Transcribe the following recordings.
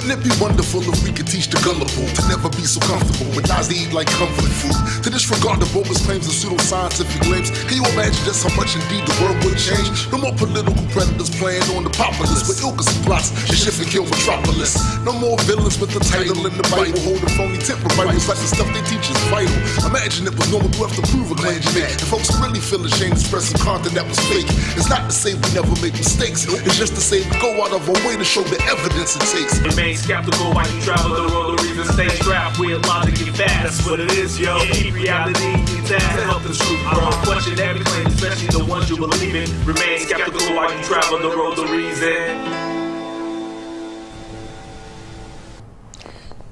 Wouldn't it be wonderful if we could teach the gullible to never be so comfortable, but not to eat like comfort food, to disregard the bogus claims and pseudoscientific claims? Can you imagine just how much indeed the world would change? No more political predators playing on the populace with ilkes and plots to shift and kill metropolis. No more villains with the title in the Bible, holding phony temper Bibles like the stuff they teach is vital. Imagine it was normal to have to prove a claim you make, and folks really feel ashamed expressing content that was fake. It's not to say we never make mistakes, it's just to say we go out of our way to show the evidence it takes. Remain skeptical while you travel the road of reason. Stay strapped with logic and facts. That's what it is, yo. Keep reality intact to help the truth grow. Question every claim, especially the ones you believe in. Remain skeptical while you travel the road of reason.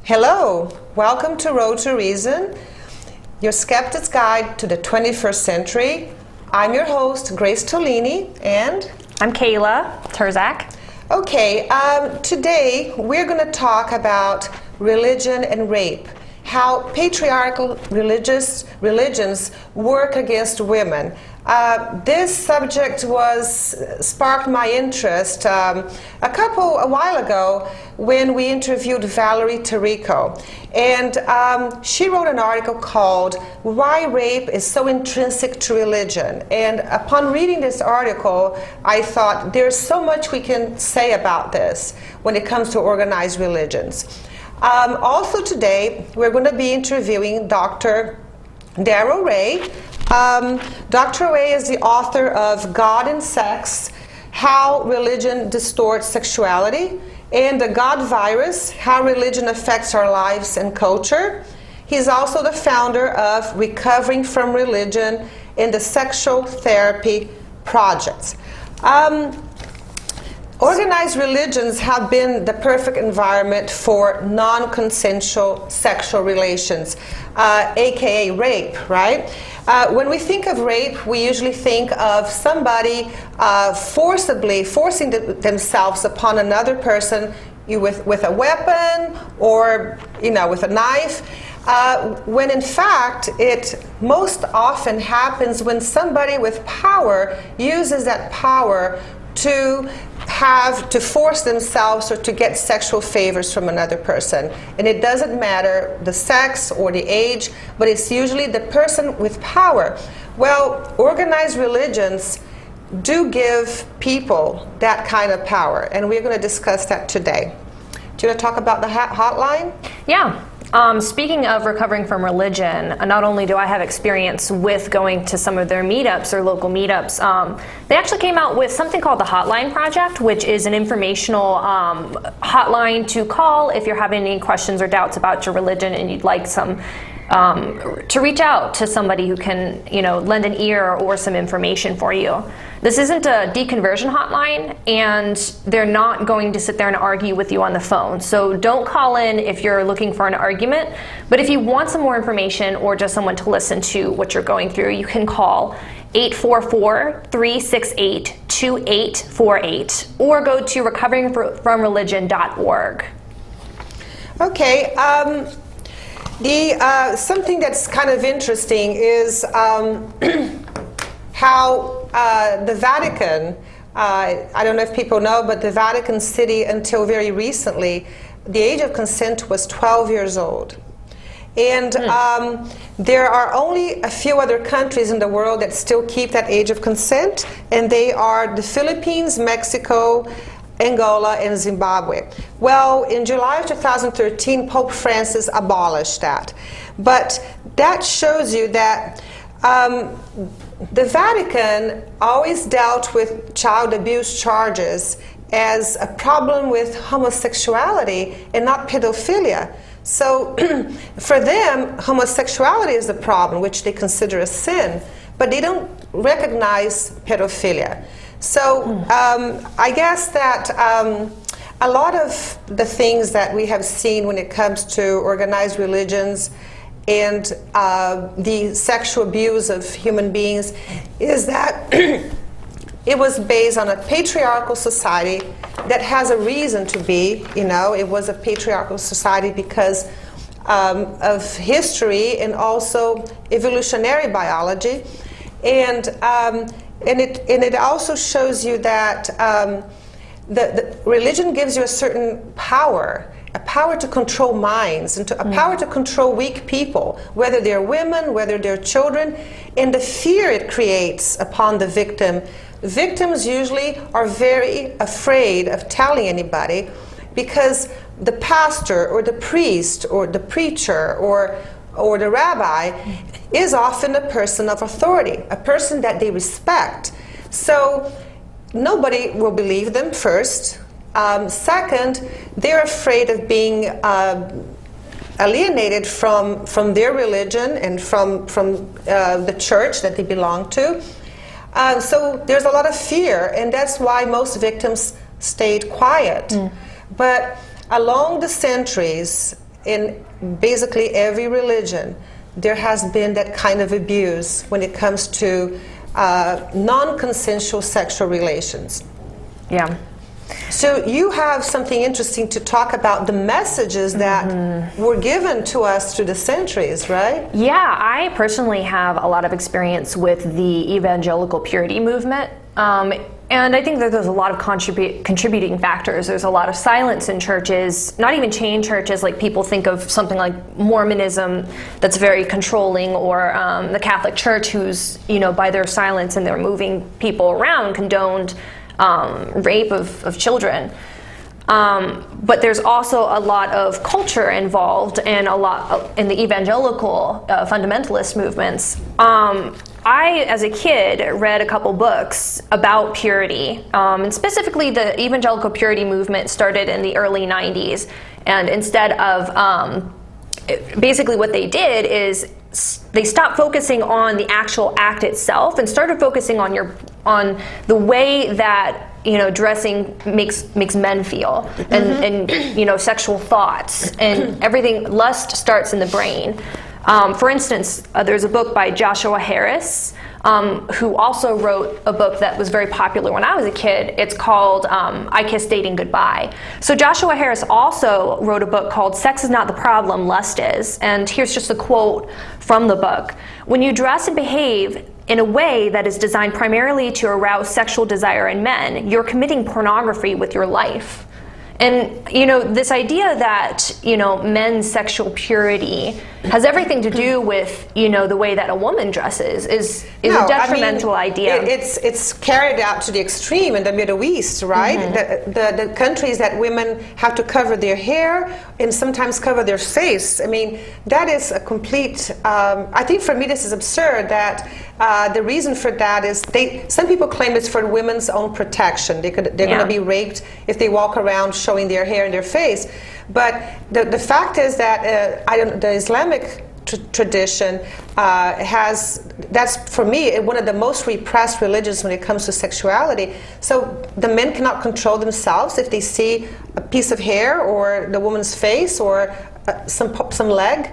Hello, welcome to Road to Reason, your skeptic's guide to the 21st century. I'm your host, Grace Tolini, and I'm Kayla Terzak. Okay, today we're going to talk about religion and rape, how patriarchal religions work against women. This subject sparked my interest a while ago when we interviewed Valerie Tarico, and she wrote an article called "Why Rape is So Intrinsic to Religion." And upon reading this article, I thought there's so much we can say about this when it comes to organized religions. Also today, we're going to be interviewing Dr. Darrel Ray. Dr. Ray is the author of God and Sex, How Religion Distorts Sexuality, and The God Virus, How Religion Affects Our Lives and Culture. He's also the founder of Recovering from Religion and the Sexual Therapy Project. Organized religions have been the perfect environment for non-consensual sexual relations, aka rape, right? When we think of rape, we usually think of somebody forcing themselves upon another person with a weapon or with a knife, when in fact it most often happens when somebody with power uses that power to force themselves or to get sexual favors from another person. And it doesn't matter the sex or the age, but it's usually the person with power. Well, organized religions do give people that kind of power, and we're going to discuss that today. Do you want to talk about the hotline? Yeah. Speaking of recovering from religion, not only do I have experience with going to some of their meetups or local meetups, they actually came out with something called the Hotline Project, which is an informational hotline to call if you're having any questions or doubts about your religion and you'd like some to reach out to somebody who can, lend an ear or some information for you. This isn't a deconversion hotline, and they're not going to sit there and argue with you on the phone. So don't call in if you're looking for an argument, but if you want some more information or just someone to listen to what you're going through, you can call 844-368-2848 or go to recoveringfromreligion.org. Okay. Something that's kind of interesting is how the Vatican, I don't know if people know, but the Vatican City until very recently, the age of consent was 12 years old. And there are only a few other countries in the world that still keep that age of consent, and they are the Philippines, Mexico, Angola, and Zimbabwe. Well, in July of 2013, Pope Francis abolished that. But that shows you that the Vatican always dealt with child abuse charges as a problem with homosexuality and not pedophilia. So for them, homosexuality is the problem, which they consider a sin, but they don't recognize pedophilia. So I guess that a lot of the things that we have seen when it comes to organized religions and the sexual abuse of human beings is that it was based on a patriarchal society that has a reason to be. It was a patriarchal society because of history and also evolutionary biology. And it also shows you that the religion gives you a certain power, power to control minds and a power to control weak people, whether they're women, whether they're children, and the fear it creates upon the victim. Victims usually are very afraid of telling anybody because the pastor or the priest or the preacher or the rabbi is often a person of authority, a person that they respect. So nobody will believe them, first. Second, they're afraid of being alienated from their religion and from the church that they belong to. So there's a lot of fear, and that's why most victims stayed quiet. But along the centuries, in basically every religion, there has been that kind of abuse when it comes to non-consensual sexual relations. Yeah. So you have something interesting to talk about, the messages that were given to us through the centuries, right? Yeah, I personally have a lot of experience with the evangelical purity movement. And I think that there's a lot of contributing factors. There's a lot of silence in churches, not even chain churches, like people think of something like Mormonism that's very controlling, or the Catholic Church, who's, by their silence and their moving people around, condoned rape of children. But there's also a lot of culture involved and a lot in the evangelical fundamentalist movements. I, as a kid, read a couple books about purity, and specifically the evangelical purity movement started in the early 90s, and instead of, basically what they did is they stopped focusing on the actual act itself and started focusing on the way that dressing makes men feel, and sexual thoughts and everything. Lust starts in the brain. For instance, there's a book by Joshua Harris, who also wrote a book that was very popular when I was a kid. It's called I Kissed Dating Goodbye. So Joshua Harris also wrote a book called Sex is Not the Problem, Lust Is. And here's just a quote from the book. When you dress and behave in a way that is designed primarily to arouse sexual desire in men, you're committing pornography with your life. And, this idea that, men's sexual purity has everything to do with, the way that a woman dresses is a detrimental idea. It's carried out to the extreme in the Middle East, right? The countries that women have to cover their hair and sometimes cover their face. I mean, that is a complete, I think for me this is absurd that the reason for that is some people claim it's for women's own protection. They're going to be raped if they walk around showing their hair and their face. But the fact is that the Islamic tradition that's for me one of the most repressed religions when it comes to sexuality. So the men cannot control themselves if they see a piece of hair or the woman's face or some leg,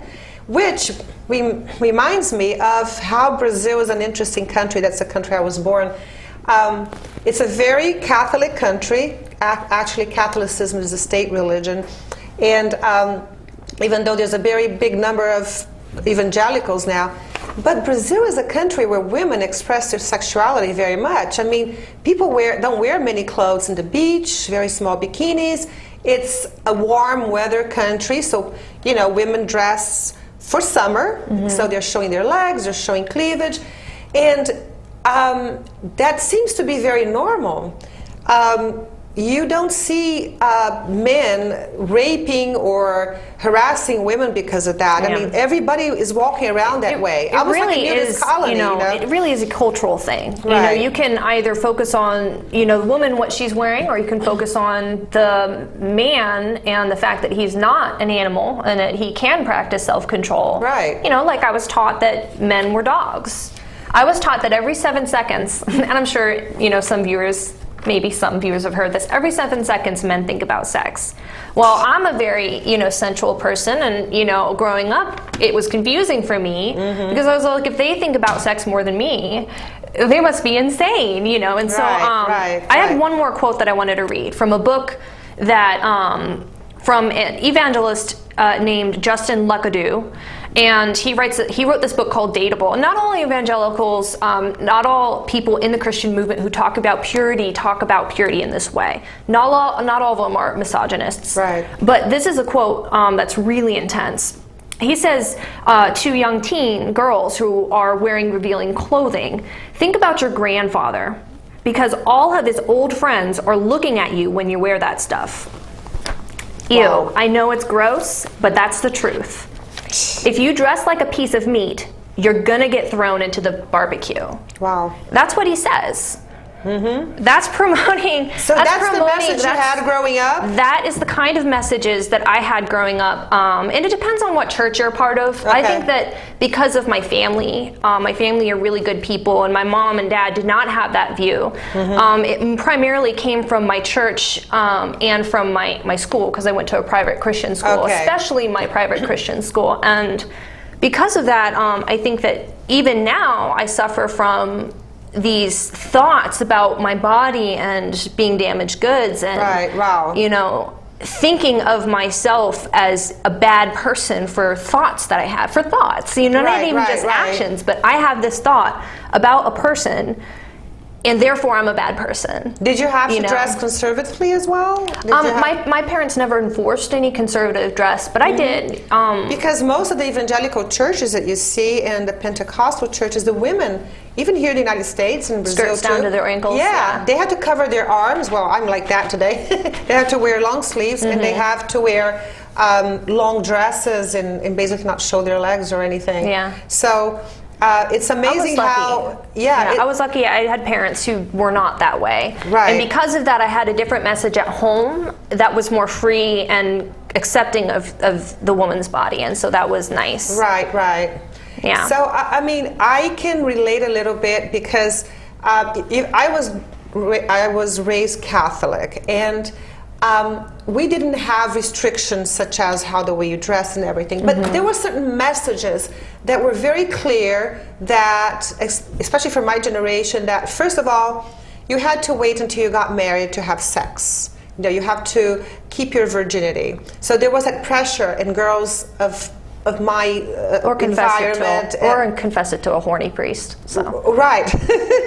which reminds me of how Brazil is an interesting country. That's the country I was born. It's a very Catholic country. Actually, Catholicism is a state religion. And even though there's a very big number of evangelicals now, but Brazil is a country where women express their sexuality very much. I mean, people don't wear many clothes in the beach, very small bikinis. It's a warm weather country, so women dress for summer, so they're showing their legs, they're showing cleavage, and that seems to be very normal. You don't see men raping or harassing women because of that. I mean, everybody is walking around that way. It really is, colony, it really is a cultural thing. Right. You can either focus on, the woman, what she's wearing, or you can focus on the man and the fact that he's not an animal and that he can practice self-control. Right. Like I was taught that men were dogs. I was taught that every 7 seconds, and I'm sure, maybe some viewers have heard this, every 7 seconds men think about sex. Well, I'm a very, sensual person, and, growing up, it was confusing for me because I was like, if they think about sex more than me, they must be insane, and so I had one more quote that I wanted to read from a book that, from an evangelist named Justin Luckadoo, And he wrote this book called Dateable. And not only evangelicals, not all people in the Christian movement who talk about purity in this way. Not all of them are misogynists. Right. But this is a quote that's really intense. He says to young teen girls who are wearing revealing clothing, think about your grandfather, because all of his old friends are looking at you when you wear that stuff. Ew, Wow. I know it's gross, but that's the truth. If you dress like a piece of meat, you're gonna get thrown into the barbecue. Wow. That's what he says. That's promoting. So that's the message you had growing up? That is the kind of messages that I had growing up. And it depends on what church you're a part of. I think that because of my family are really good people, and my mom and dad did not have that view. It primarily came from my church and from my school, because I went to a private Christian school, especially my private Christian school. And because of that, I think that even now I suffer from these thoughts about my body and being damaged goods, and you know, thinking of myself as a bad person for thoughts that I have, for thoughts, you know, not even just actions, but I have this thought about a person, and therefore I'm a bad person. Did you have to dress conservatively as well? My parents never enforced any conservative dress, but I did. Because most of the evangelical churches that you see and the Pentecostal churches, the women, even here in the United States and Brazil skirts down to their ankles. Yeah, they had to cover their arms. Well, I'm like that today. They have to wear long sleeves, and they have to wear long dresses and basically not show their legs or anything. Yeah. So it's amazing how. I was lucky. I had parents who were not that way. Right. And because of that, I had a different message at home that was more free and accepting of the woman's body, and so that was nice. Right. Yeah. So I mean, I can relate a little bit because I was raised Catholic, and we didn't have restrictions such as how the way you dress and everything, but there were certain messages that were very clear that, especially for my generation, that first of all, you had to wait until you got married to have sex. You know, you have to keep your virginity. So there was that pressure in girls of my environment, or confess it to a horny priest. So right.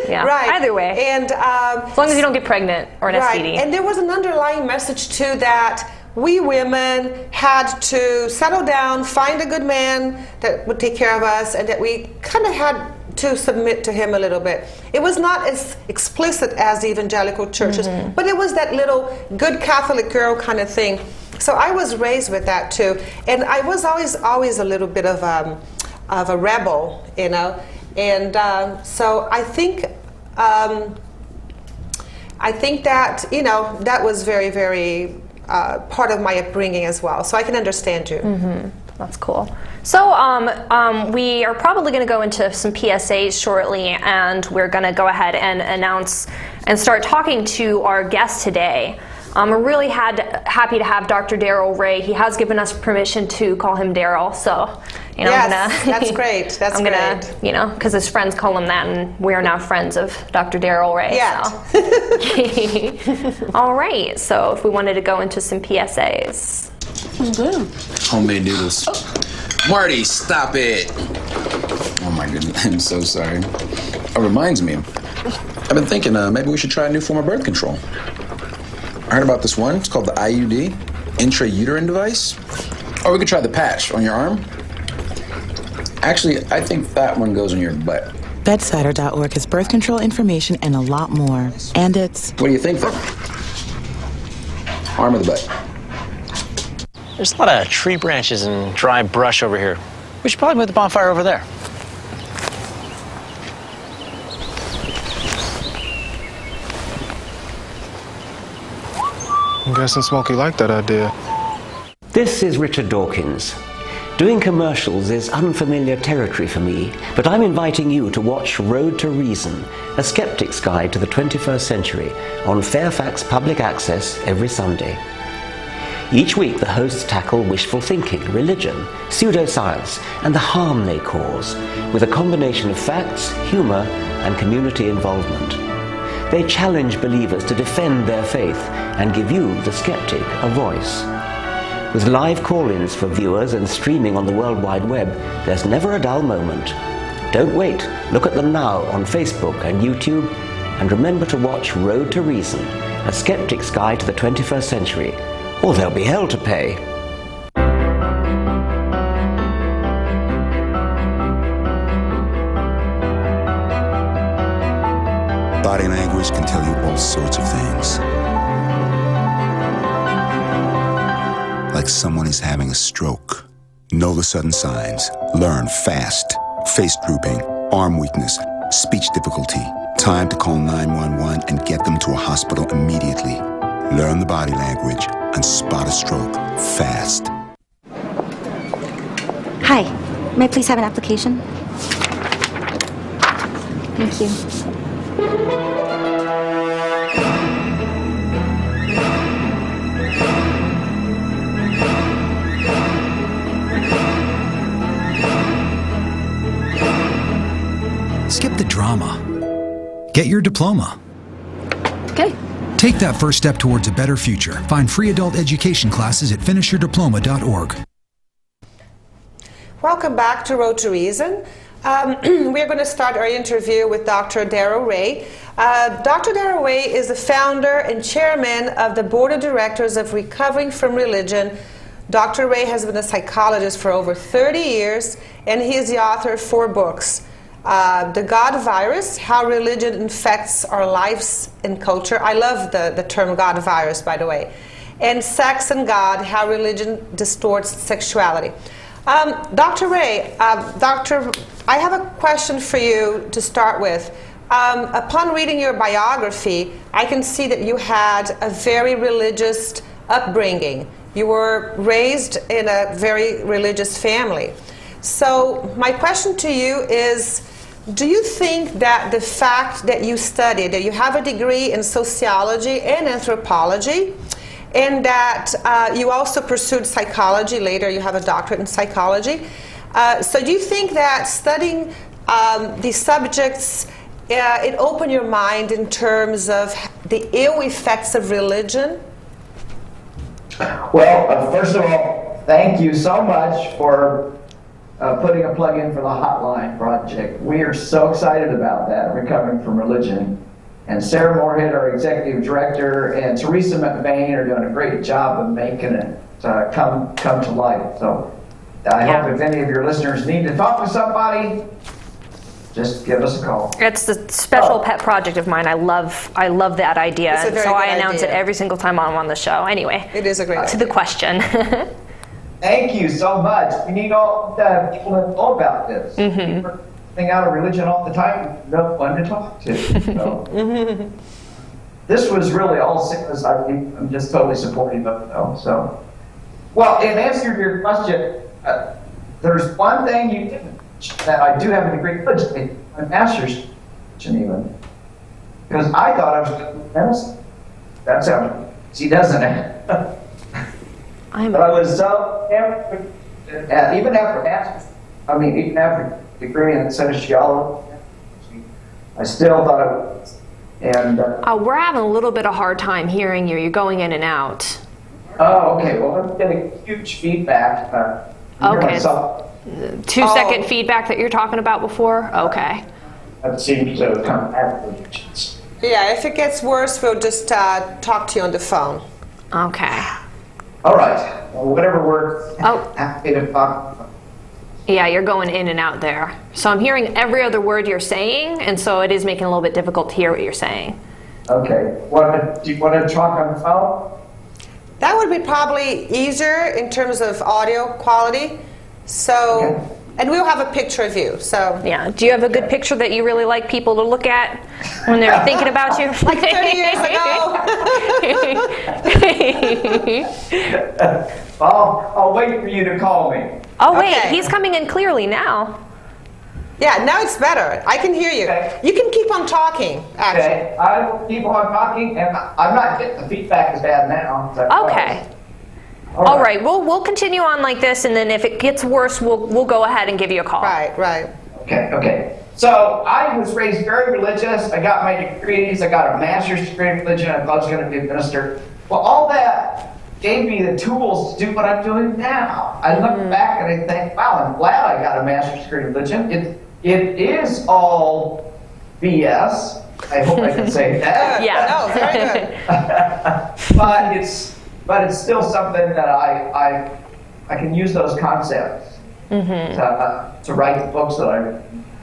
Either way, and as long as you don't get pregnant or an STD. And there was an underlying message too that we women had to settle down, find a good man that would take care of us, and that we kind of had to submit to him a little bit. It was not as explicit as the evangelical churches, but it was that little good Catholic girl kind of thing. So I was raised with that too, and I was always a little bit of a rebel, you know, and so I think that, you know, that was very, very part of my upbringing as well. So I can understand you. That's cool. So we are probably going to go into some PSAs shortly, and we're going to go ahead and announce and start talking to our guest today. We're really happy to have Dr. Darrel Ray. He has given us permission to call him Darrel, so you know, that's great. That's great. You know, because his friends call him that, and we are now friends of Dr. Darrel Ray. Yeah. So. All right. So if we wanted to go into some PSAs. Homemade noodles. Marty, stop it. Oh my goodness, I'm so sorry. It reminds me, I've been thinking maybe we should try a new form of birth control. I heard about this one. It's called the IUD, intrauterine device. Or we could try the patch on your arm. Actually, I think that one goes on your butt. Bedsider.org has birth control information and a lot more. And it's... What do you think, then? Arm or the butt? There's a lot of tree branches and dry brush over here. We should probably move the bonfire over there. I'm guessing Smokey liked that idea. This is Richard Dawkins. Doing commercials is unfamiliar territory for me, but I'm inviting you to watch Road to Reason, a skeptic's guide to the 21st century, on Fairfax Public Access every Sunday. Each week, the hosts tackle wishful thinking, religion, pseudoscience, and the harm they cause, with a combination of facts, humor, and community involvement. They challenge believers to defend their faith and give you, the skeptic, a voice. With live call-ins for viewers and streaming on the World Wide Web, there's never a dull moment. Don't wait. Look at them now on Facebook and YouTube. And remember to watch Road to Reason, A Skeptic's Guide to the 21st Century, or there'll be hell to pay. Body language can tell you all sorts of things. Like someone is having a stroke. Know the sudden signs. Learn fast. Face drooping, arm weakness, speech difficulty. Time to call 911 and get them to a hospital immediately. Learn the body language and spot a stroke fast. Hi, may I please have an application? Thank you. Skip the drama. Get your diploma. Okay. Take that first step towards a better future. Find free adult education classes at finishyourdiploma.org. Welcome back to Road to Reason. We're going to start our interview with Dr. Darrel Ray. Dr. Darrel Ray is the founder and chairman of the board of directors of Recovering from Religion. Dr. Ray has been a psychologist for over 30 years, and he is the author of 4 books. The God Virus, How Religion Infects Our Lives and Culture. I love the term God Virus, by the way. And Sex and God, How Religion Distorts Sexuality. Dr. Ray, I have a question for you to start with. Upon reading your biography, I can see that you had a very religious upbringing. You were raised in a very religious family. So my question to you is, do you think that the fact that you studied, that you have a degree in sociology and anthropology, and that you also pursued psychology later, you have a doctorate in psychology, so do you think that studying these subjects, it opened your mind in terms of the ill effects of religion? Well, first of all, thank you so much for putting a plug in for the Hotline Project. We are so excited about that, Recovering from Religion. And Sarah Moorhead, our executive director, and Teresa McVeigh are doing a great job of making it come to life. So I hope if any of your listeners need to talk to somebody, just give us a call. It's a special pet project of mine. I love that idea. It's a very so I good announce idea. it every single time I'm on the show. Anyway, It is a great to the question. Thank you so much. We need all the people to know about this. People thing out of religion all the time, no one to talk to. So. This was really all sickness. I'm just totally supportive of it, though. So, well, in answer to your question, there's one thing you didn't mention, that I do have a degree in religion, a master's even, because I thought I was going to do medicine. That sounds easy, doesn't it? But I was so, even after master's, even after degree in sociology, I still thought it was. And we're having a little bit of hard time hearing you. You're going in and out. Oh, okay. Well, I'm getting huge feedback. Okay. 2-second feedback that you're talking about before? Okay. That seems to come afterwards. Yeah, if it gets worse, we'll just talk to you on the phone. Okay. All right. Well, whatever works. Happy to talk. Yeah, you're going in and out there. So I'm hearing every other word you're saying, and so it is making it a little bit difficult to hear what you're saying. Okay. Do you want to talk on the phone? That would be probably easier in terms of audio quality. So, and we'll have a picture of you. So, yeah. Do you have a good picture that you really like people to look at when they're thinking about you? Like 30 years ago. I'll wait for you to call me. Oh, wait. Okay. He's coming in clearly now. Yeah, now it's better. I can hear you. Okay. You can keep on talking, actually. Okay, I will keep on talking, and I'm not getting the feedback as bad now. Okay. All right. We'll continue on like this, and then if it gets worse, we'll go ahead and give you a call. Right. Okay. So I was raised very religious. I got my degrees. I got a master's degree in religion. I thought I was going to be a minister. Well, all that gave me the tools to do what I'm doing now. I look back and I think, wow, I'm glad I got a master's degree in religion. It is all BS. I hope I can say that. Yeah. No, very good. but it's still something that I can use those concepts to write the books that I write.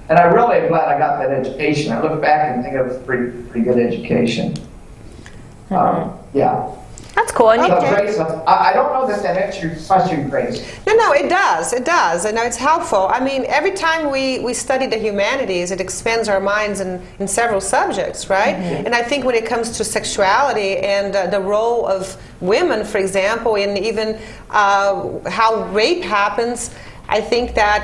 And I really am glad I got that education. I look back and think it was pretty good education. Yeah. That's cool. And So, Grace, I don't know that answers your question, Grace. No, it does. It does. And it's helpful. I mean, every time we study the humanities, it expands our minds in several subjects, right? And I think when it comes to sexuality and the role of women, for example, and even how rape happens, I think that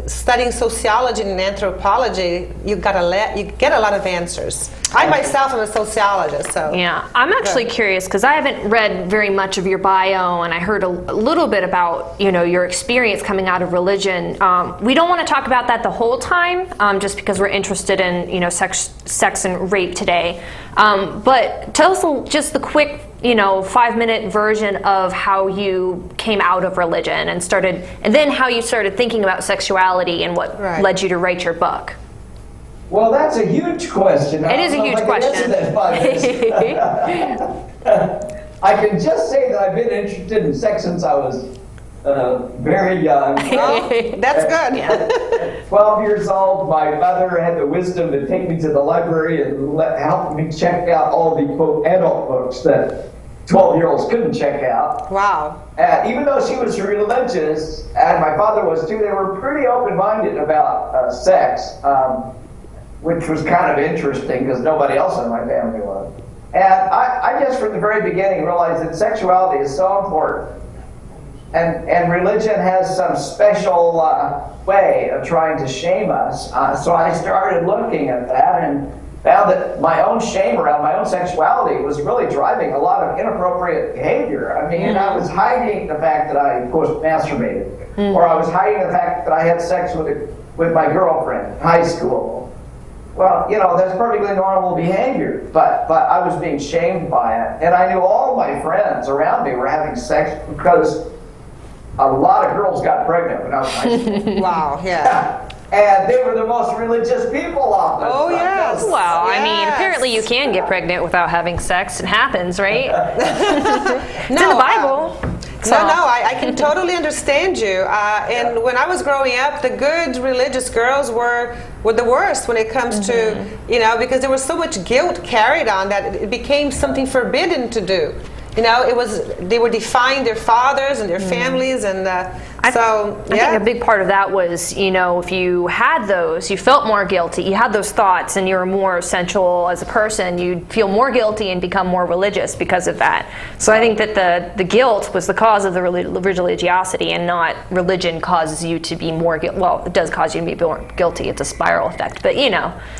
studying sociology and anthropology, you get a lot of answers. I myself am a sociologist, so. Yeah, I'm actually curious because I haven't read very much of your bio, and I heard a little bit about your experience coming out of religion. We don't want to talk about that the whole time, just because we're interested in sex and rape today. But tell us just the quick 5-minute version of how you came out of religion and then how you started thinking about sexuality and what led you to write your book. Well, that's a huge question. It is a huge question. I can just say that I've been interested in sex since I was very young. Well, that's good. At 12 years old, my mother had the wisdom to take me to the library and help me check out all the, quote, adult books that 12-year-olds couldn't check out. Wow. Even though she was religious, and my father was too, they were pretty open-minded about sex, which was kind of interesting because nobody else in my family was. And I just from the very beginning realized that sexuality is so important. And religion has some special way of trying to shame us. So I started looking at that and found that my own shame around my own sexuality was really driving a lot of inappropriate behavior. I mean, I was hiding the fact that I, of course, masturbated, or I was hiding the fact that I had sex with my girlfriend in high school. Well, that's perfectly normal behavior, but I was being shamed by it. And I knew all my friends around me were having sex because a lot of girls got pregnant when I was in high school. Wow, yeah. And they were the most religious people often. Oh, yes. Well, I mean, apparently you can get pregnant without having sex. It happens, right? It's in the Bible. No, I can totally understand you. And when I was growing up, the good religious girls were the worst when it comes to, because there was so much guilt carried on that it became something forbidden to do. They were defying their fathers and their families, and I think a big part of that was, if you had those, you felt more guilty. You had those thoughts, and you were more sensual as a person. You'd feel more guilty and become more religious because of that. So I think that the guilt was the cause of the religiosity, and not religion causes you to be more guilty. Well, it does cause you to be more guilty. It's a spiral effect, but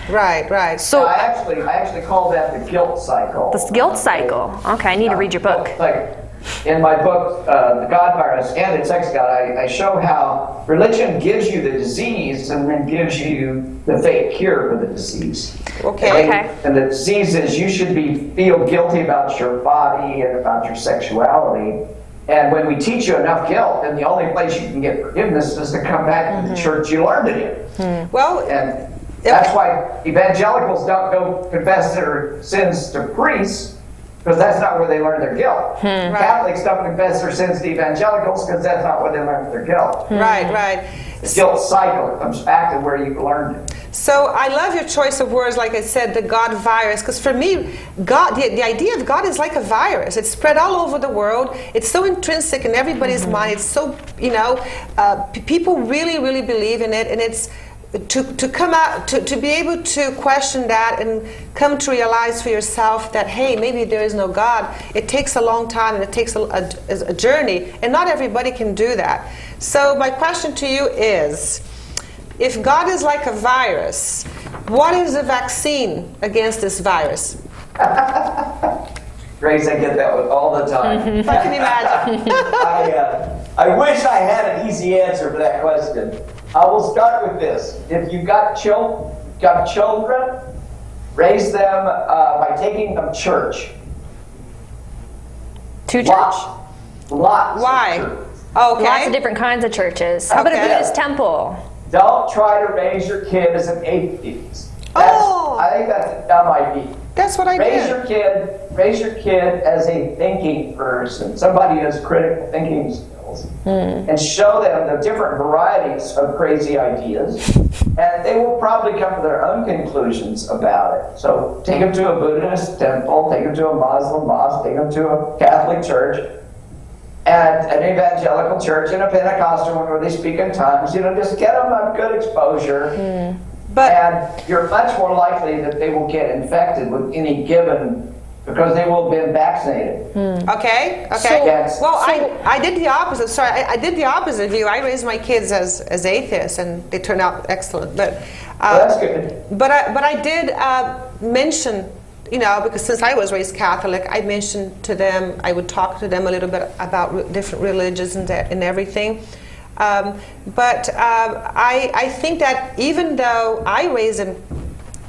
Right. So I actually call that the guilt cycle. The guilt cycle. Okay, I need to read your book. Like in my book, The God Virus and Its Sex God, I show how religion gives you the disease and then gives you the fake cure for the disease. Okay. And the disease is you should feel guilty about your body and about your sexuality. And when we teach you enough guilt, then the only place you can get forgiveness is to come back to the church you learned it in. Well, and that's why evangelicals don't go confess their sins to priests, because that's not where they learn their guilt. Catholics don't confess their sins to evangelicals because that's not where they learn their guilt. Right. The guilt cycle comes back to where you learned it. So I love your choice of words, like I said, the God virus, because for me, God, the idea of God is like a virus. It's spread all over the world. It's so intrinsic in everybody's mind. It's so, people really, really believe in it, and it's to come out, to be able to question that and come to realize for yourself that, hey, maybe there is no God. It takes a long time and it takes a journey, and not everybody can do that. So my question to you is, if God is like a virus, what is the vaccine against this virus? Grace, I get that one all the time. I can imagine. I wish I had an easy answer for that question. I will start with this. If you've got children, raise them by taking them to church. To church? Lots. Why? Of churches. Okay. Lots of different kinds of churches. How about a Okay. Buddhist temple? Don't try to raise your kid as an atheist. Oh. I think that's a dumb idea. That's what I Raise did. Raise your kid as a thinking person, somebody who has critical thinking skills, and show them the different varieties of crazy ideas, and they will probably come to their own conclusions about it. So take them to a Buddhist temple, take them to a Muslim mosque, take them to a Catholic church, and an evangelical church, and a Pentecostal one where they speak in tongues. Just get them a good exposure. And you're much more likely that they will get infected with any given, because they will have been vaccinated. Okay. Yes. Well, I did the opposite. Sorry, I did the opposite view. I raised my kids as atheists, and they turned out excellent. But that's good. But I did mention, because since I was raised Catholic, I mentioned to them, I would talk to them a little bit about different religions and everything. But I think that even though I raised them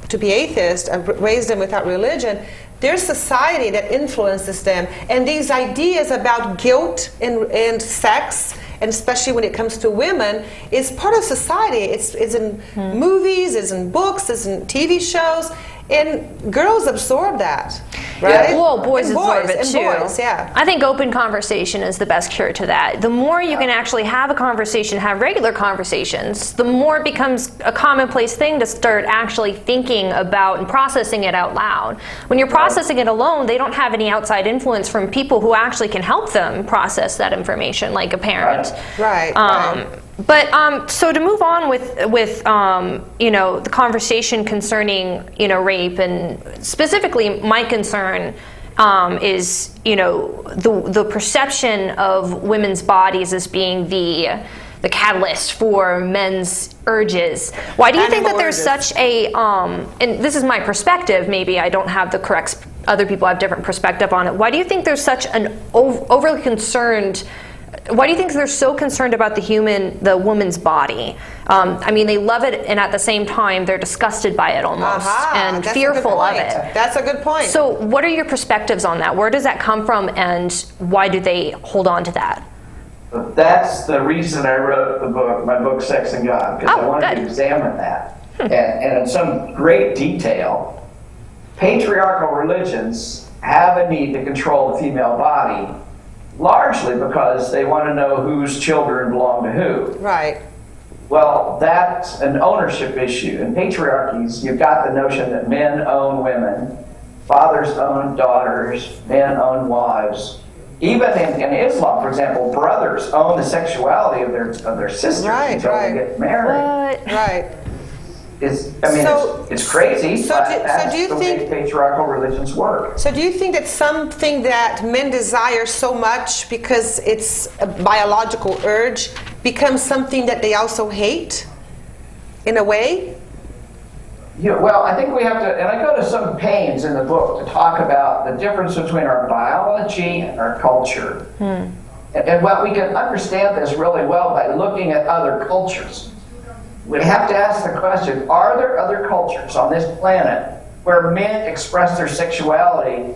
to be atheist, I raised them without religion, there's society that influences them. And these ideas about guilt and sex, and especially when it comes to women, is part of society. It's in movies, it's in books, it's in TV shows. And girls absorb that, right? Yeah. Well, boys absorb it too. Boys, yeah. I think open conversation is the best cure to that. The more you can actually have a conversation, have regular conversations, the more it becomes a commonplace thing to start actually thinking about and processing it out loud. When you're processing it alone, they don't have any outside influence from people who actually can help them process that information, like a parent. Right. But so to move on with the conversation concerning rape, and specifically my concern is the perception of women's bodies as being the catalyst for men's urges. Why do you think that there's such a and this is my perspective, maybe I don't have the correct, other people have different perspective on it. Why do you think there's such an overly concerned, why do you think they're so concerned about the woman's body? I mean, they love it, and at the same time, they're disgusted by it almost, and fearful of it. That's a good point. So what are your perspectives on that? Where does that come from, and why do they hold on to that? That's the reason I wrote my book, Sex and God, because I wanted to examine that. And in some great detail, patriarchal religions have a need to control the female body, largely because they want to know whose children belong to who. Right. Well, that's an ownership issue. In patriarchies, you've got the notion that men own women, fathers own daughters, men own wives. Even in Islam, for example, brothers own the sexuality of their sisters until they get married. Right. It's crazy, but that's do you the think way patriarchal religions work. So do you think that something that men desire so much because it's a biological urge becomes something that they also hate, in a way? Yeah, well, I think we have to, and I go to some pains in the book to talk about the difference between our biology and our culture. And we can understand this really well by looking at other cultures. We have to ask the question, are there other cultures on this planet where men express their sexuality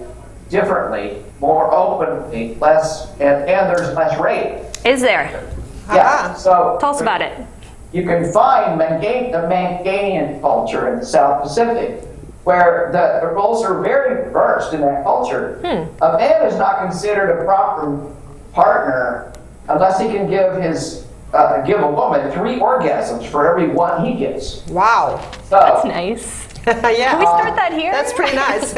differently, more openly, less, and there's less rape? Is there? Yeah, so tell us about it. You can find the Manganian culture in the South Pacific, where the roles are very reversed in that culture. A man is not considered a proper partner unless he can give a woman 3 orgasms for every one he gets. Wow. So, that's nice. Yeah. Can we start that here? That's pretty nice.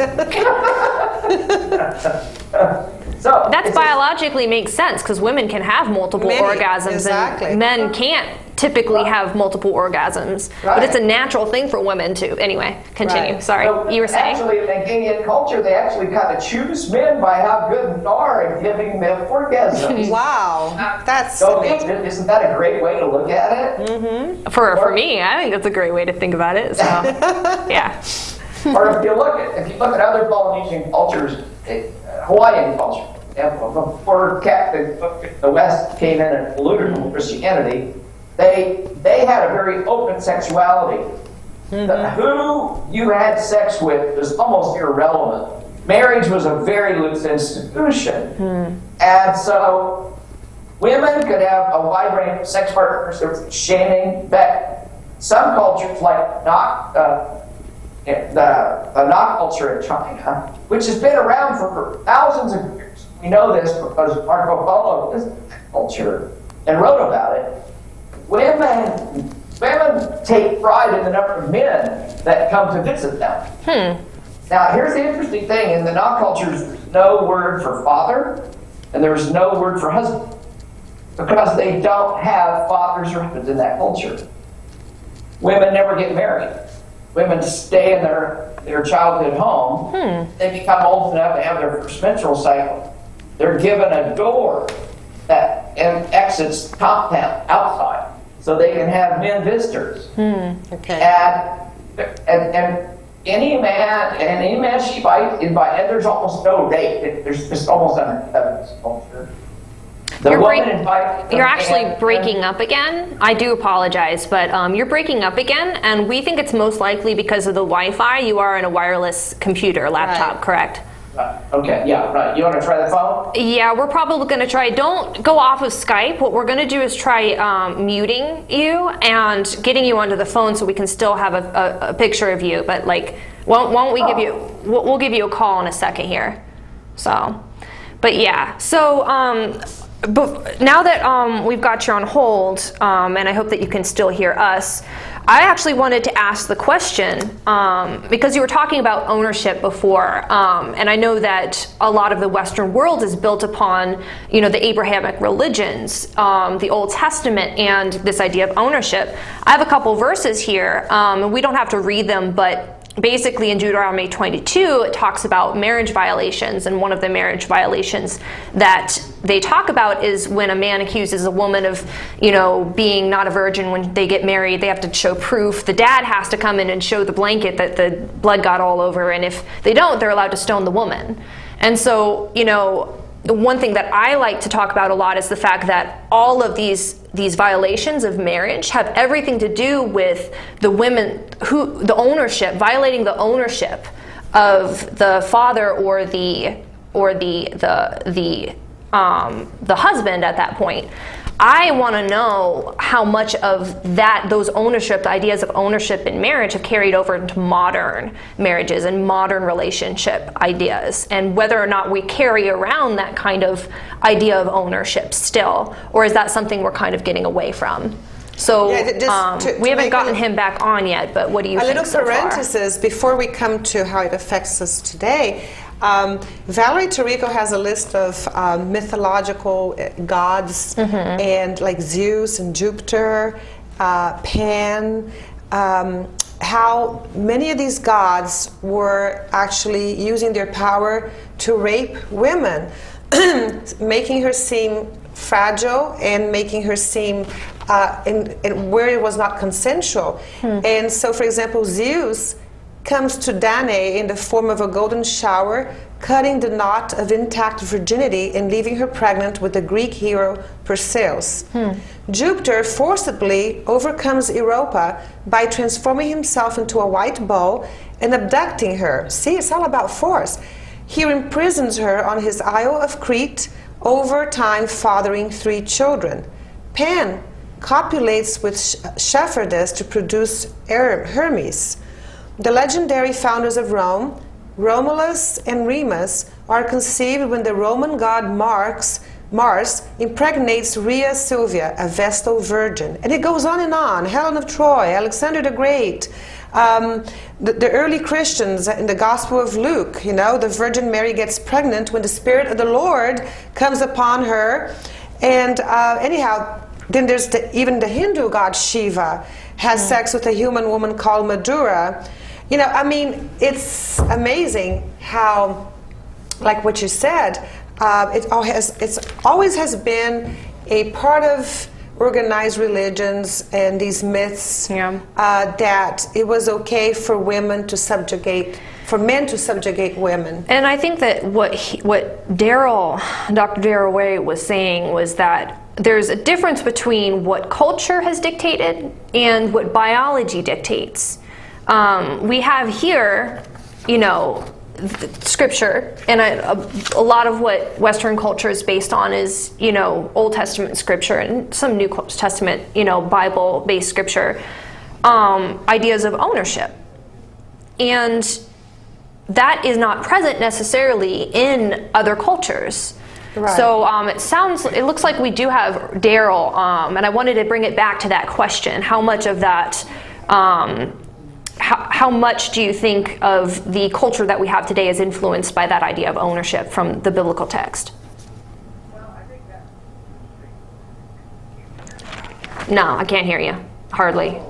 So that's biologically makes sense, because women can have multiple orgasms, and men can't typically have multiple orgasms. But it's a natural thing for women to. Anyway, continue. Sorry, so you were saying? Actually, in the Indian culture, they actually kind of choose men by how good they are at giving them orgasms. Wow, that's so isn't that a great way to look at it? Mm-hmm. For me, I think that's a great way to think about it. So, yeah. Or if you look at other Polynesian cultures, Hawaiian culture, and before the West came in and polluted with Christianity, they had a very open sexuality. Who you had sex with was almost irrelevant. marriage was a very loose institution. And so women could have a wide range of sex partners. There was shaming back. Some cultures, like the Nok culture in China, which has been around for thousands of years. We know this because Marco Polo visited that culture and wrote about it. Women take pride in the number of men that come to visit them. Now, here's the interesting thing. In the Nok cultures, there's no word for father, and there's no word for husband, because they don't have fathers or husbands in that culture. Women never get married. Women stay in their childhood home. They become old enough to have their first menstrual cycle. They're given a door that exits top down, outside, so they can have men visitors. Okay. And any man she invite, and there's almost no rape. There's just almost under this culture. You're actually breaking up again. I do apologize, but you're breaking up again, and we think it's most likely because of the Wi-Fi. You are in a wireless computer, laptop, correct? Okay, yeah, right. You want to try the phone? Yeah, we're probably going to try. Don't go off of Skype. What we're going to do is try muting you and getting you onto the phone so we can still have a picture of you. But like, won't we give you? We'll give you a call in a second here. So, but yeah. So. But now that we've got you on hold, and I hope that you can still hear us, I actually wanted to ask the question, because you were talking about ownership before, and I know that a lot of the Western world is built upon, the Abrahamic religions, the Old Testament, and this idea of ownership. I have a couple verses here, and we don't have to read them, but basically in Deuteronomy 22, it talks about marriage violations, and one of the marriage violations that they talk about is when a man accuses a woman of, being not a virgin when they get married. They have to show proof. The dad has to come in and show the blanket that the blood got all over, and if they don't, they're allowed to stone the woman. And so, the one thing that I like to talk about a lot is the fact that all of these violations of marriage have everything to do with the women violating the ownership of the father or the husband at that point. I want to know how much of those ownership, the ideas of ownership in marriage, have carried over into modern marriages and modern relationship ideas, and whether or not we carry around that kind of idea of ownership still, or is that something we're kind of getting away from? So we haven't gotten him back on yet, but what do you think so far? A little parenthesis before we come to how it affects us today. Valerie Tarico has a list of mythological gods, and like Zeus and Jupiter, Pan, how many of these gods were actually using their power to rape women, making her seem fragile and making her seem where it was not consensual. And so, for example, Zeus comes to Danae in the form of a golden shower, cutting the knot of intact virginity and leaving her pregnant with the Greek hero Perseus. Jupiter forcibly overcomes Europa by transforming himself into a white bull and abducting her. See, it's all about force. He imprisons her on his Isle of Crete, over time fathering 3 children. Pan copulates with shepherdess to produce Hermes. The legendary founders of Rome, Romulus and Remus, are conceived when the Roman god Mars impregnates Rhea Silvia, a Vestal virgin. And it goes on, Helen of Troy, Alexander the Great, the early Christians in the Gospel of Luke, the Virgin Mary gets pregnant when the Spirit of the Lord comes upon her. And then there's even the Hindu god Shiva has sex with a human woman called Madura. It's amazing how, like what you said, it always has been a part of organized religions and these myths that it was okay for men to subjugate women. And I think that what Dr. Darrel Ray was saying was that there's a difference between what culture has dictated and what biology dictates. We have here, scripture, and a lot of what Western culture is based on is, Old Testament scripture and some New Testament, Bible-based scripture, ideas of ownership. And that is not present necessarily in other cultures. Right. So it looks like we do have Darrel, and I wanted to bring it back to that question. How much of that, how much do you think of the culture that we have today is influenced by that idea of ownership from the biblical text? No, I can't hear you. Hardly.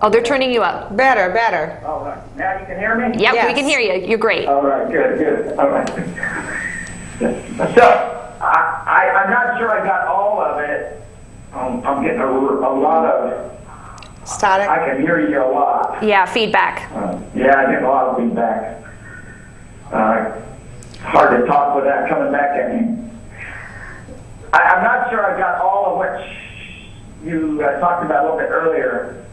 Oh, they're turning you up. Better. All right. Now you can hear me? Yep, Yes. we can hear you. You're great. All right, good. All right. So, I'm not sure I got all of it. I'm getting a lot of Static. I can hear you a lot. Yeah, feedback. Yeah, I get a lot of feedback. Hard to talk without coming back at me. I'm not sure I got all of what you talked about a little bit earlier.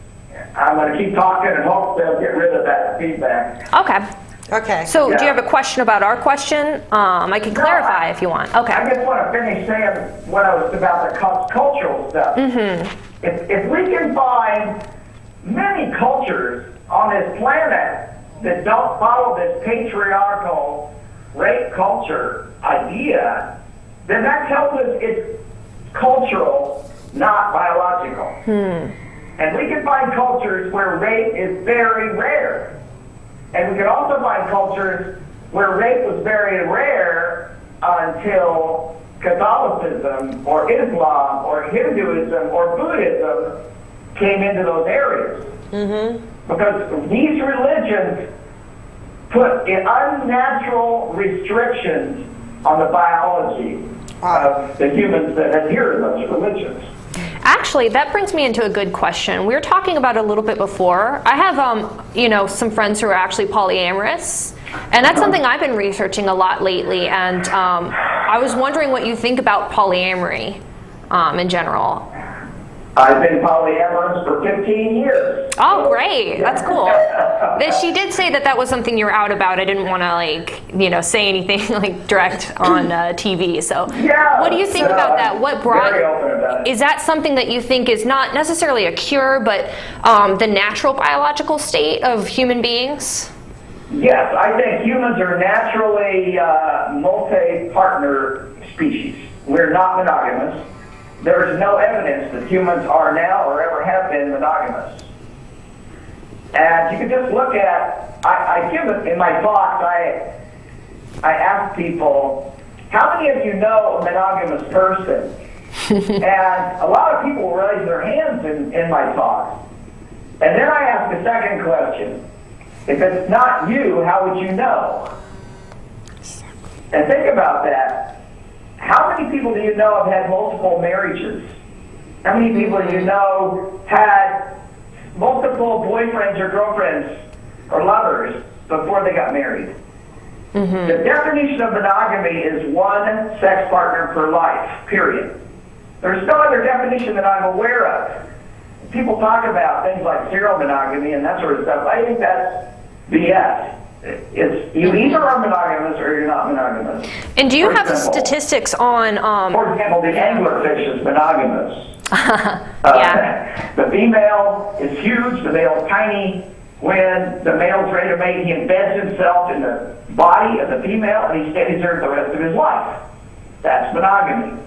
I'm going to keep talking and hope they'll get rid of that feedback. Okay. So, do you have a question about our question? I can clarify if you want. Okay. I just want to finish saying what I was about the cultural stuff. Mm-hmm. If we can find many cultures on this planet that don't follow this patriarchal rape culture idea, then that tells us it's cultural, not biological. And we can find cultures where rape is very rare. And we can also find cultures where rape was very rare until Catholicism or Islam or Hinduism or Buddhism came into those areas. Because these religions put unnatural restrictions on the biology of the humans that adhere to those religions. Actually, that brings me into a good question. We were talking about it a little bit before. I have, some friends who are actually polyamorous, and that's something I've been researching a lot lately. And I was wondering what you think about polyamory in general. I've been polyamorous for 15 years. Oh, great. That's cool. She did say that was something you were out about. I didn't want to, say anything direct on TV. So what do you think about that? What brought... Very open about it. Is that something that you think is not necessarily a cure, but the natural biological state of human beings? Yes, I think humans are naturally multi-partner species. We're not monogamous. There is no evidence that humans are now or ever have been monogamous. And you can just look at, I give it in my talks, I ask people, how many of you know a monogamous person? And a lot of people raise their hands in my talks. And then I ask a second question. If it's not you, how would you know? And think about that. How many people do you know have had multiple marriages? How many people do you know had multiple boyfriends or girlfriends or lovers before they got married? The definition of monogamy is one sex partner per life, period. There's no other definition that I'm aware of. People talk about things like serial monogamy and that sort of stuff. I think that's BS. It's you either are monogamous or you're not monogamous. And do you have statistics on... For example, the anglerfish is monogamous. Yeah. The female is huge, the male is tiny. When the male's ready to mate, he embeds himself in the body of the female and he stays there the rest of his life. That's monogamy.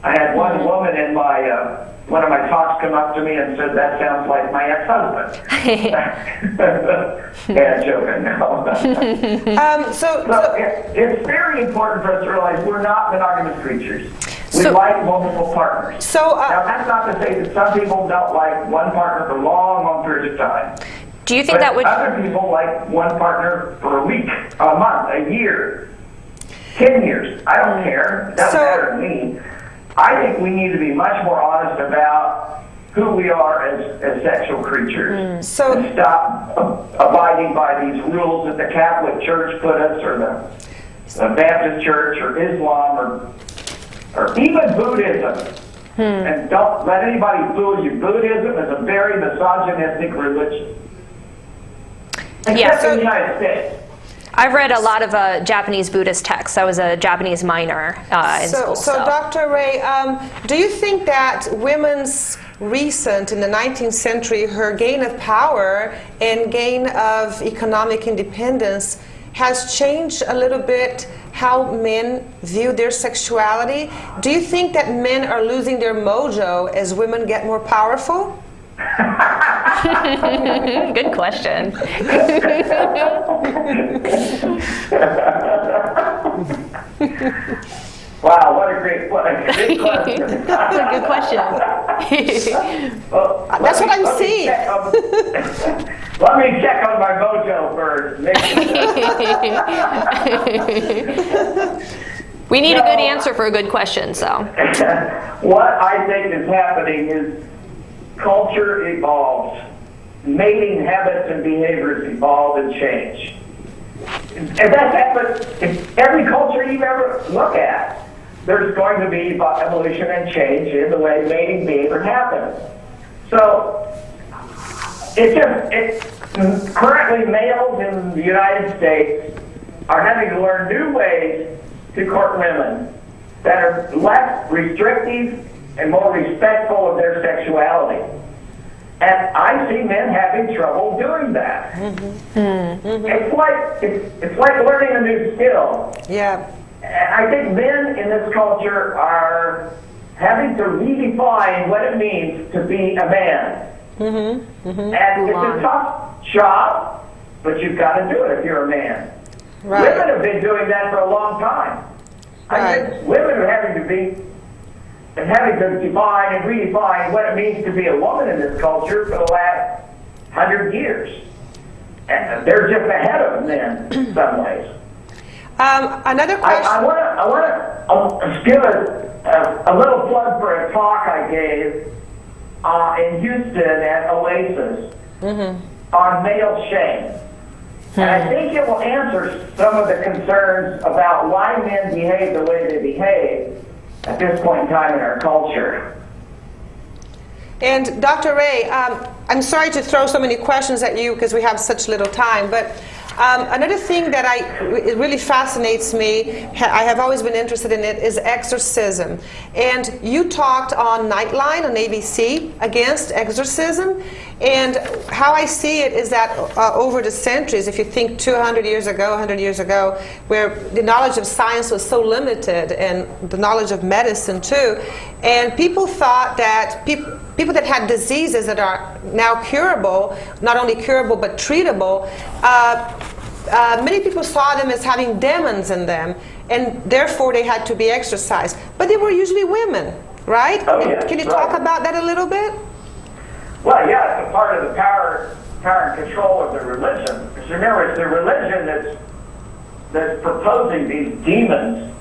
I had one woman in my one of my talks come up to me and said, "That sounds like my ex-husband." Yeah, joking. No. So it's very important for us to realize we're not monogamous creatures. We like multiple partners. So now that's not to say that some people don't like one partner for long periods of time. Do you think that would... Other people like one partner for a week, a month, a year, 10 years. I don't care. It doesn't matter to me. I think we need to be much more honest about who we are as sexual creatures. And stop abiding by these rules that the Catholic Church put us, or the Baptist Church, or Islam, or even Buddhism. And don't let anybody fool you. Buddhism is a very misogynistic religion. Except in the United States. I've read a lot of Japanese Buddhist texts. I was a Japanese minor in school. So, Dr. Ray, do you think that women's recent, in the 19th century, her gain of power and gain of economic independence has changed a little bit how men view their sexuality? Do you think that men are losing their mojo as women get more powerful? Good question. Wow, what a great question. That's a good question. Well, that's what I'm seeing. Let me check on my mojo first. We need a good answer for a good question, so. What I think is happening is culture evolves. Mating habits and behaviors evolve and change. And that's in every culture you ever look at. There's going to be evolution and change in the way mating behavior happens. So, currently males in the United States are having to learn new ways to court women that are less restrictive and more respectful of their sexuality. And I see men having trouble doing that. It's like learning a new skill. Yeah. And I think men in this culture are having to redefine what it means to be a man. And it's a tough job, but you've got to do it if you're a man. Right. Women have been doing that for a long time. I think women are having to define and redefine what it means to be a woman in this culture for the last 100 years. And they're just ahead of men in some ways. Another question. I want to give a little plug for a talk I gave in Houston at Oasis on male shame. And I think it will answer some of the concerns about why men behave the way they behave at this point in time in our culture. And Dr. Ray, I'm sorry to throw so many questions at you because we have such little time, but another thing that it really fascinates me, I have always been interested in it, is exorcism. And you talked on Nightline on ABC against exorcism. And how I see it is that over the centuries, if you think 200 years ago, 100 years ago, where the knowledge of science was so limited and the knowledge of medicine too, and people thought that people that had diseases that are now curable, not only curable but treatable, many people saw them as having demons in them, and therefore they had to be exorcised. But they were usually women, right? Oh, yes, Can you talk about that a little bit? Well, yeah, it's a part of the power and control of the religion. Because remember, it's the religion that's proposing these demons.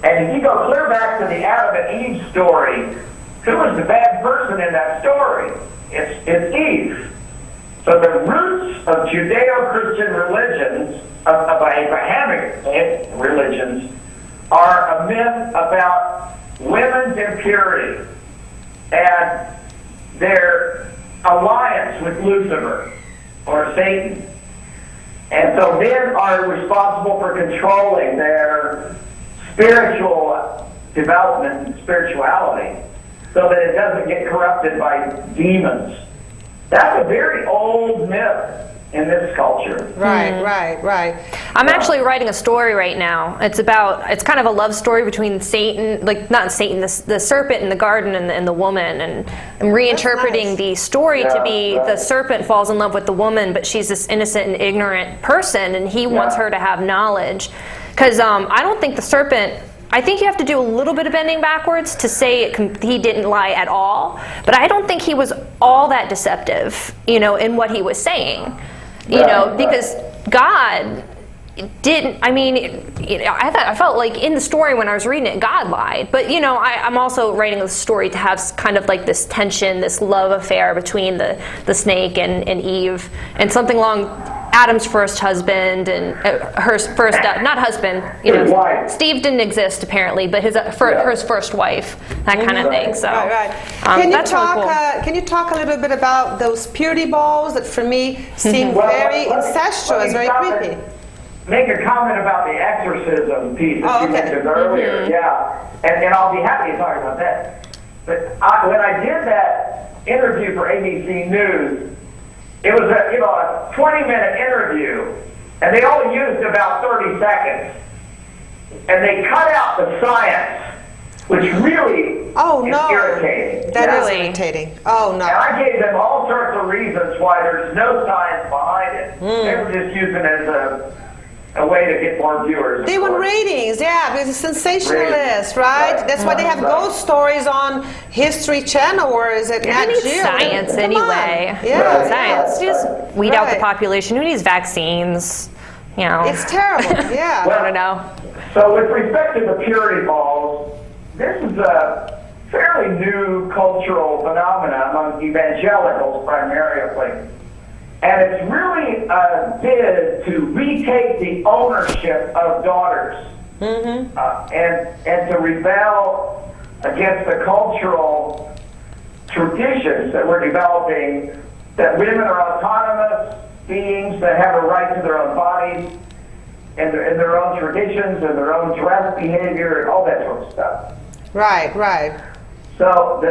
And if you go clear back to the Adam and Eve story, who was the bad person in that story? It's Eve. So the roots of Judeo-Christian religions, of Abrahamic religions, are a myth about women's impurity and their alliance with Lucifer or Satan. And so men are responsible for controlling their spiritual development and spirituality so that it doesn't get corrupted by demons. That's a very old myth in this culture. Right. I'm actually writing a story right now. It's kind of a love story between Satan, not Satan, the serpent in the garden and the woman. And I'm reinterpreting the story to be the serpent falls in love with the woman, but she's this innocent and ignorant person, and he wants her to have knowledge. Because I don't think the serpent, I think you have to do a little bit of bending backwards to say he didn't lie at all. But I don't think he was all that deceptive, in what he was saying. Because God didn't, I felt like in the story when I was reading it, God lied. But, I'm also writing a story to have kind of like this tension, this love affair between the snake and Eve, and something along Adam's first husband and her first, not husband, Steve didn't exist apparently, but her first wife, that kind of thing. So, Can you talk a little bit about those purity balls that for me seem very incestuous, very creepy? make a comment about the exorcism piece that Oh, you okay. mentioned earlier. Yeah, and I'll be happy to talk about that. But when I did that interview for ABC News, it was a 20-minute interview, and they only used about 30 seconds, and they cut out the science, which really is irritating. That is irritating. Oh, no. And I gave them all sorts of reasons why there's no science behind it. They were just using it as a way to get more viewers. They want ratings, yeah, because it's sensationalist, right? That's why they have ghost stories on History Channel, or is it Nat Who needs Geo? science Come on. anyway? Yeah. Science. Just weed out the Right. population. Who needs vaccines? You know. It's terrible, yeah. I don't know. So with respect to the purity balls, this is a fairly new cultural phenomenon among evangelicals primarily. And it's really a bid to retake the ownership of daughters and to rebel against the cultural traditions that we're developing, that women are autonomous beings that have a right to their own bodies and their own traditions and their own dress behavior and all that sort of stuff. Right, right. So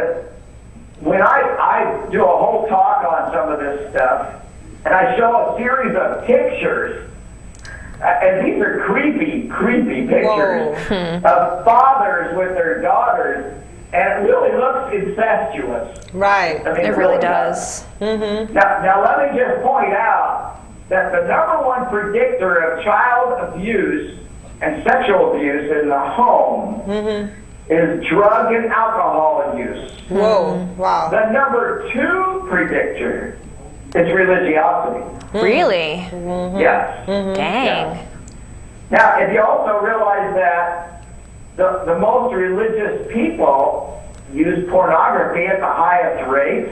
when I do a whole talk on some of this stuff, and I show a series of pictures, and these are creepy pictures of fathers with their daughters, and it really looks incestuous. Right. I mean, It really does. Now let me just point out that the number one predictor of child abuse and sexual abuse in the home is drug and alcohol use. Whoa, wow. The number two predictor is religiosity. Really? Yes. Dang. Yeah. Now, if you also realize that the most religious people use pornography at the highest rates,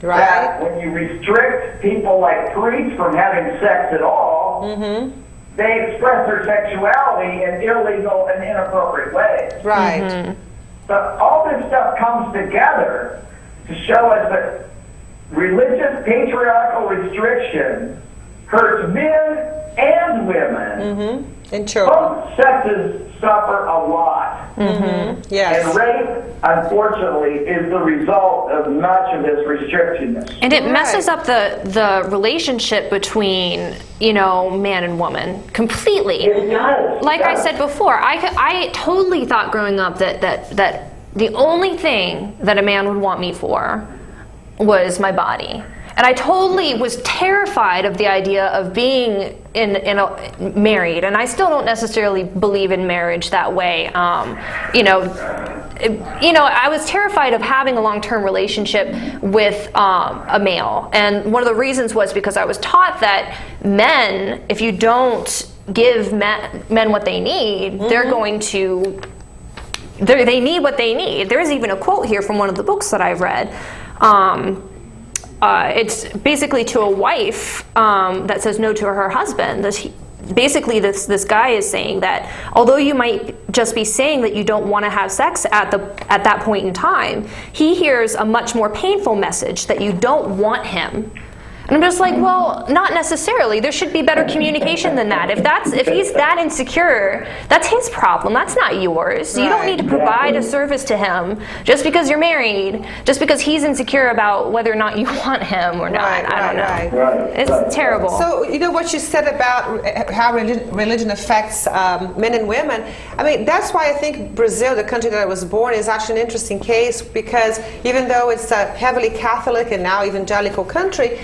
Right. that when you restrict people like priests from having sex at all, they express their sexuality in illegal and inappropriate ways. Right. So all this stuff comes together to show us that religious patriarchal restriction hurts men and women. And children. Both sexes suffer a lot. Yes. And rape, unfortunately, is the result of much of this restriction. And it messes up the relationship between, man and woman completely. It does. Like I said before, I totally thought growing up that the only thing that a man would want me for was my body. And I totally was terrified of the idea of being married, and I still don't necessarily believe in marriage that way. I was terrified of having a long-term relationship with a male, and one of the reasons was because I was taught that men, if you don't give men what they need, they're going to. They need what they need. There's even a quote here from one of the books that I've read. It's basically to a wife that says no to her husband. This guy is saying that although you might just be saying that you don't want to have sex at that point in time, he hears a much more painful message that you don't want him. And I'm just like, well, not necessarily. There should be better communication than that. If he's that insecure, that's his problem. That's not yours. You don't need to provide a service to him just because you're married, just because he's insecure about whether or not you want him or not. I don't know. It's terrible. So, what you said about how religion affects men and women, I mean, that's why I think Brazil, the country that I was born in, is actually an interesting case, because even though it's a heavily Catholic and now evangelical country,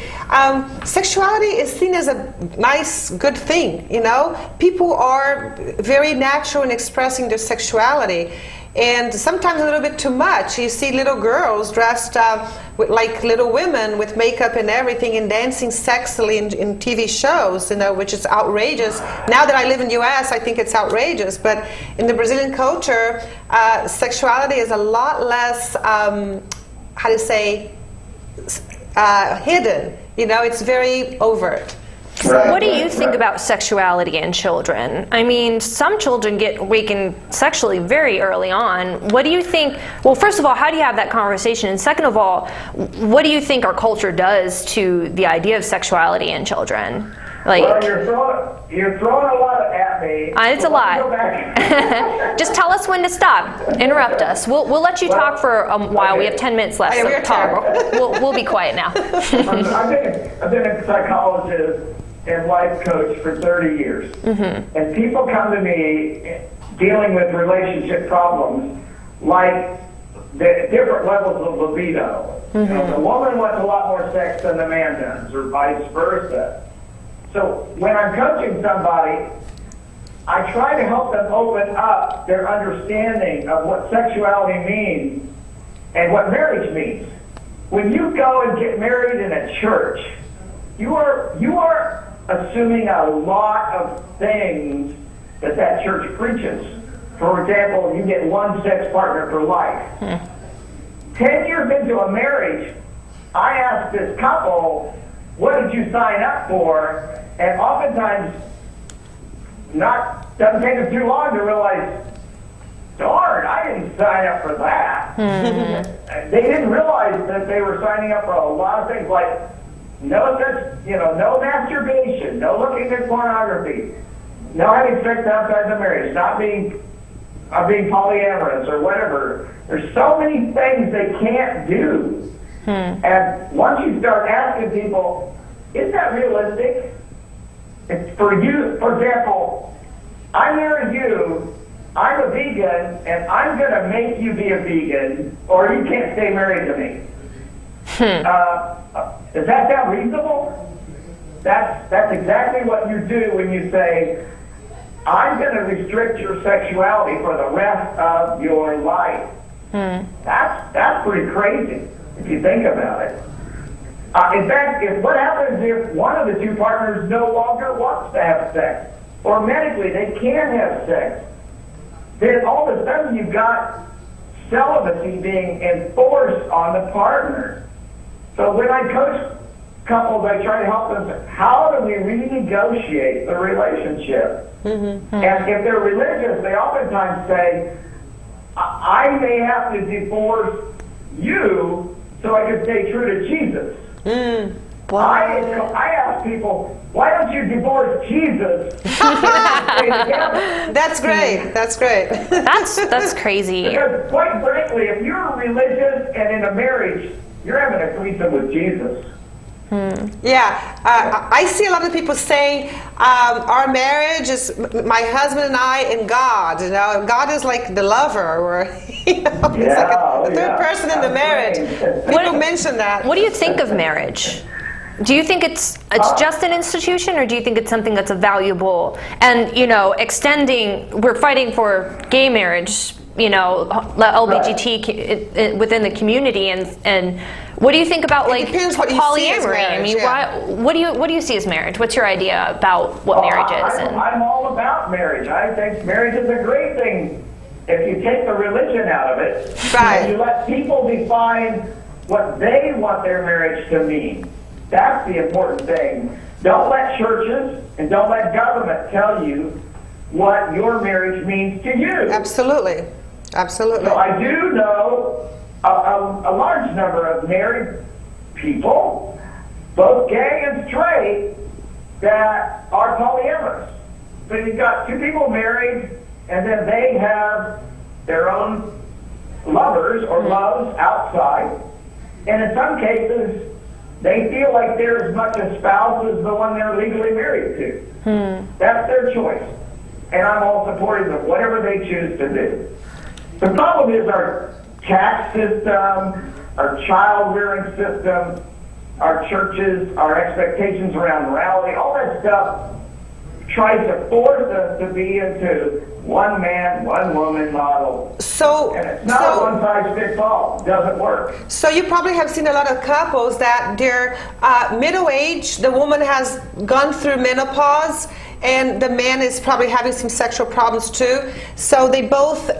sexuality is seen as a nice, good thing. People are very natural in expressing their sexuality, and sometimes a little bit too much. You see little girls dressed like little women with makeup and everything, and dancing sexily in TV shows, which is outrageous. Now that I live in the U.S., I think it's outrageous, but in the Brazilian culture, sexuality is a lot less, hidden. It's very overt. What do you think about sexuality in children? I mean, some children get awakened sexually very early on. What do you think? Well, first of all, how do you have that conversation? And second of all, what do you think our culture does to the idea of sexuality in children? Like, well, you're throwing a lot at me. It's a lot. Just tell us when to stop. Interrupt us. We'll let you talk for a while. Okay. We have 10 minutes left. Yeah, So we're terrible. we'll be quiet now. I've been a psychologist and life coach for 30 years. And people come to me dealing with relationship problems like the different levels of libido. You know, the woman wants a lot more sex than the man does, or vice versa. So when I'm coaching somebody, I try to help them open up their understanding of what sexuality means and what marriage means. When you go and get married in a church, you are assuming a lot of things that church preaches. For example, you get one sex partner for life. 10 years into a marriage, I asked this couple, what did you sign up for? And oftentimes, doesn't take them too long to realize, darn, I didn't sign up for that. They didn't realize that they were signing up for a lot of things like no masturbation, no looking at pornography, no having sex outside the marriage, not being polyamorous or whatever. There's so many things they can't do. And once you start asking people, is that realistic? It's for you, for example, I marry you, I'm a vegan, and I'm going to make you be a vegan, or you can't stay married to me. Does that sound reasonable? That's exactly what you do when you say, I'm going to restrict your sexuality for the rest of your life. That's pretty crazy if you think about it. In fact, what happens if one of the two partners no longer wants to have sex, or medically they can't have sex? Then all of a sudden you've got celibacy being enforced on the partner. So when I coach couples, I try to help them, how do we renegotiate the relationship? And if they're religious, they oftentimes say, I may have to divorce you so I can stay true to Jesus. I ask people, why don't you divorce Jesus? That's great. That's great. That's crazy. Because quite frankly, if you're religious and in a marriage, you're having a threesome with Jesus. Yeah, I see a lot of people saying our marriage is my husband and I and God. You know, God is like the lover, or it's like a third person in the marriage. People mention that. What do you think of marriage? Do you think it's just an institution, or do you think it's something that's a valuable and extending? We're fighting for gay marriage, LGBT within the community, and what do you think about polyamory? I mean, what do you see as marriage? What's your idea about what marriage is? I'm all about marriage. I think marriage is a great thing if you take the religion out of it. Right. And you let people define what they want their marriage to mean. That's the important thing. Don't let churches and don't let government tell you what your marriage means to you. Absolutely. Absolutely. So I do know a large number of married people, both gay and straight, that are polyamorous. So you've got two people married, and then they have their own lovers or loves outside. And in some cases, they feel like they're as much a spouse as the one they're legally married to. That's their choice. And I'm all supportive of whatever they choose to do. The problem is our tax system, our child-rearing system, our churches, our expectations around morality, all that stuff tries to force us to be into one man, one woman model. And it's not one size fits all. It doesn't work. So you probably have seen a lot of couples that they're middle age, the woman has gone through menopause, and the man is probably having some sexual problems too. So they both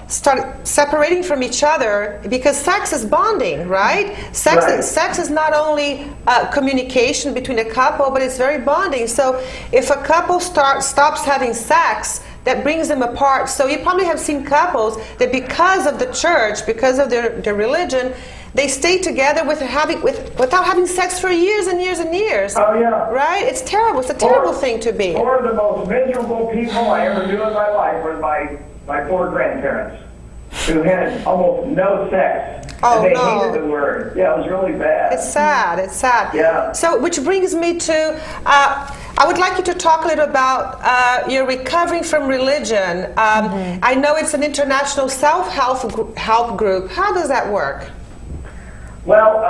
start separating from each other because sex is bonding, right? Sex is not only communication between a couple, but it's very bonding. So if a couple stops having sex, that brings them apart. So you probably have seen couples that because of the church, because of their religion, they stay together without having sex for years and years and years. Oh, yeah. Right? It's terrible. It's a terrible thing to be. Four of the most miserable people I ever knew in my life were my four grandparents, who had almost no sex. Oh, and they no. hated the word. Yeah, it was really bad. It's sad. It's sad. Yeah. So, which brings me to, I would like you to talk a little about your recovering from religion. I know it's an international self-help group. How does that work? Well,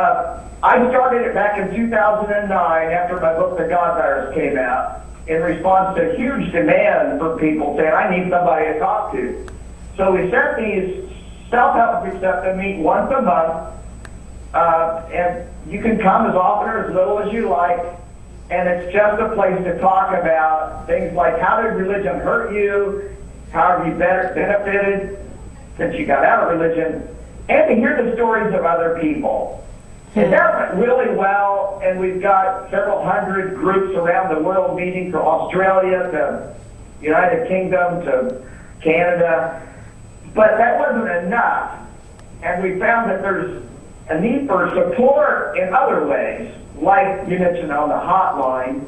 I started it back in 2009 after my book, The God Virus, came out, in response to huge demand for people saying, I need somebody to talk to. So we set these self-help groups up to meet once a month, and you can come as often or as little as you like, and it's just a place to talk about things like how did religion hurt you, how have you benefited since you got out of religion, and to hear the stories of other people. And that went really well, and we've got several hundred groups around the world meeting, from Australia to United Kingdom to Canada. But that wasn't enough, and we found that there's a need for support in other ways, like you mentioned on the hotline.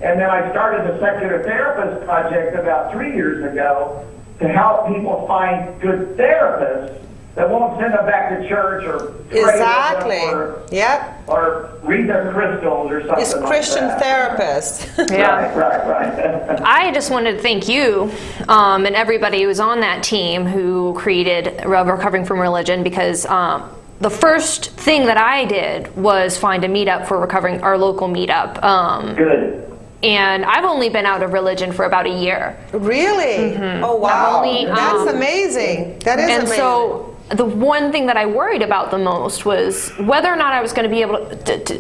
And then I started the Secular Therapist Project about 3 years ago to help people find good therapists that won't send them back to church or pray Exactly. with them or read their crystals or something. It's Christian like that. therapists. Yeah. Right. I just wanted to thank you and everybody who was on that team who created Recovering from Religion, because the first thing that I did was find a meetup for our local meetup. Good. And I've only been out of religion for about a year. Really? Oh, wow. That's amazing. That is amazing. And so the one thing that I worried about the most was whether or not I was going to be able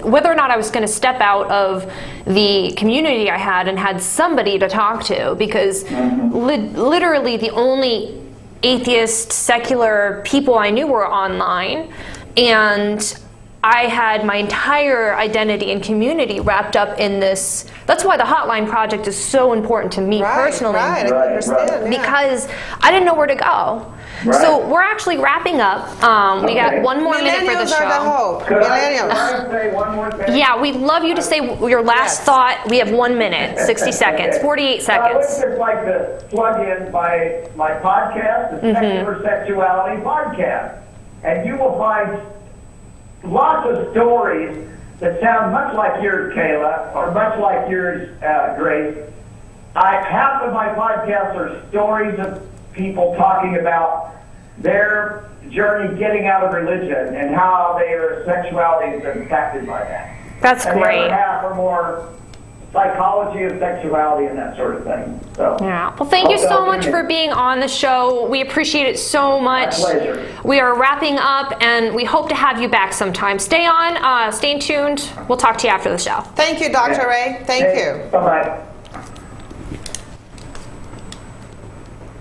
whether or not I was going to step out of the community I had and had somebody to talk to, because literally the only atheist, secular people I knew were online, and I had my entire identity and community wrapped up in this. That's why the Hotline Project is so important to me personally. Right, I can understand, yeah. Because I didn't know where to go. Right. So we're actually wrapping up. We got one more minute for the show. Millennials are the hope. Millennials. Can I say one more thing? Yeah, we'd love you to say your last thought. We have 1 minute, 60 seconds, 48 I would seconds. just like to plug in my podcast, the Secular Sexuality Podcast. And you will find lots of stories that sound much like yours, Kayla, or much like yours, Grace. Half of my podcasts are stories of people talking about their journey getting out of religion and how their sexuality is impacted by that. That's and great. The other half are more psychology of sexuality and that sort of thing. So, yeah. Well, thank you so much for being on the show. We appreciate it so much. My pleasure. We are wrapping up, and we hope to have you back sometime. Stay on, stay tuned. We'll talk to you after the show. Thank you, Dr. Ray. Thank you. Bye-bye.